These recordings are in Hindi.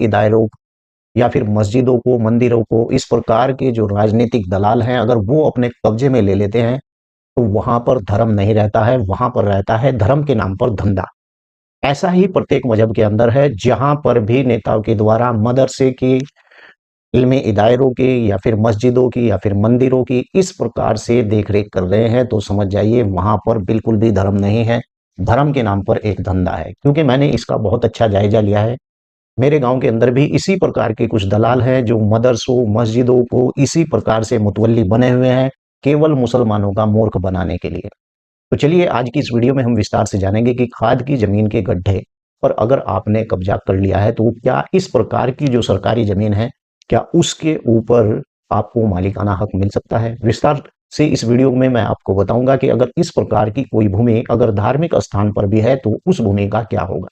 दायरों या फिर मस्जिदों को, मंदिरों को इस प्रकार के जो राजनीतिक दलाल हैं, अगर वो अपने कब्जे में ले लेते हैं, तो वहां पर धर्म नहीं रहता है, वहां पर रहता है धर्म के नाम पर धंधा। ऐसा ही प्रत्येक मजहब के अंदर है, जहां पर भी नेताओं के द्वारा मदरसे की, इल्मी इदारों की या फिर मस्जिदों की या फिर मंदिरों की इस प्रकार से देख-रेख कर रहे हैं, तो समझ जाइए वहां पर बिल्कुल भी धर्म नहीं है, धर्म के नाम पर एक धंधा है। क्योंकि मैंने इसका बहुत अच्छा जायजा लिया है। मेरे गांव के अंदर भी इसी प्रकार के कुछ दलाल हैं जो मदरसों, मस्जिदों को इसी प्रकार से मुतवल्ली बने हुए हैं, केवल मुसलमानों का मूर्ख बनाने के लिए। तो चलिए आज की इस वीडियो में हम विस्तार से जानेंगे कि खाद की जमीन के गड्ढे पर अगर आपने कब्जा कर लिया है, तो क्या इस प्रकार की जो सरकारी जमीन है, क्या उसके ऊपर आपको मालिकाना हक मिल सकता है? विस्तार से इस वीडियो में मैं आपको बताऊंगा कि अगर इस प्रकार की कोई भूमि अगर धार्मिक स्थान पर भी है, तो उस भूमि का क्या होगा।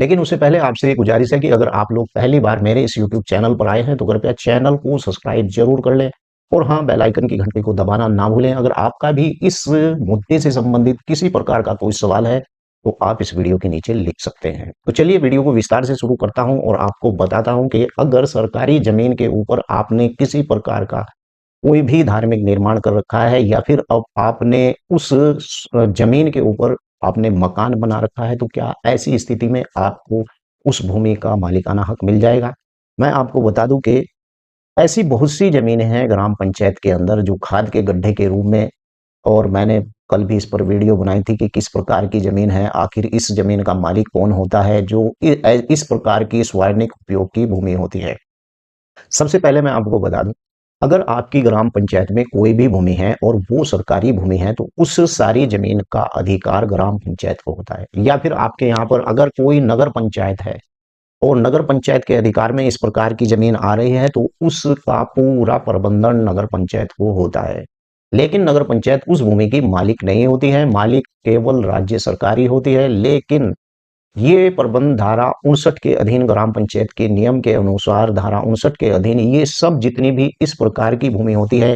लेकिन उससे पहले आपसे एक गुजारिश है कि अगर आप लोग पहली बार मेरे इस यूट्यूब चैनल पर आए हैं, तो कृपया चैनल को सब्सक्राइब जरूर कर लें और हाँ, बेल आइकन की घंटी को दबाना ना भूलें। अगर आपका भी इस मुद्दे से संबंधित किसी प्रकार का कोई सवाल है, तो आप इस वीडियो के नीचे लिख सकते हैं। तो चलिए वीडियो को विस्तार से शुरू करता हूं और आपको बताता हूं कि अगर सरकारी जमीन के ऊपर आपने किसी प्रकार का कोई भी धार्मिक निर्माण कर रखा है या फिर अब आपने उस जमीन के ऊपर आपने मकान बना रखा है, तो क्या ऐसी स्थिति में आपको उस भूमि का मालिकाना हक मिल जाएगा? मैं आपको बता दूं कि ऐसी बहुत सी जमीनें हैं ग्राम पंचायत के अंदर जो खाद के गड्ढे के रूप में, और मैंने कल भी इस पर वीडियो बनाई थी कि किस प्रकार की जमीन है, आखिर इस जमीन का मालिक कौन होता है जो इस प्रकार की सार्वजनिक उपयोग की भूमि होती है। सबसे पहले मैं आपको बता दूं, अगर आपकी ग्राम पंचायत में कोई भी भूमि है और वो सरकारी भूमि है, तो उस सारी जमीन का अधिकार ग्राम पंचायत को होता है। या फिर आपके यहाँ पर अगर कोई नगर पंचायत है और नगर पंचायत के अधिकार में इस प्रकार की जमीन आ रही है, तो उसका पूरा प्रबंधन नगर पंचायत को होता है। लेकिन नगर पंचायत उस भूमि की मालिक नहीं होती है, मालिक केवल राज्य सरकारी होती है। लेकिन ये प्रबंध धारा 59 के अधीन, ग्राम पंचायत के नियम के अनुसार धारा 59 के अधीन ये सब जितनी भी इस प्रकार की भूमि होती है,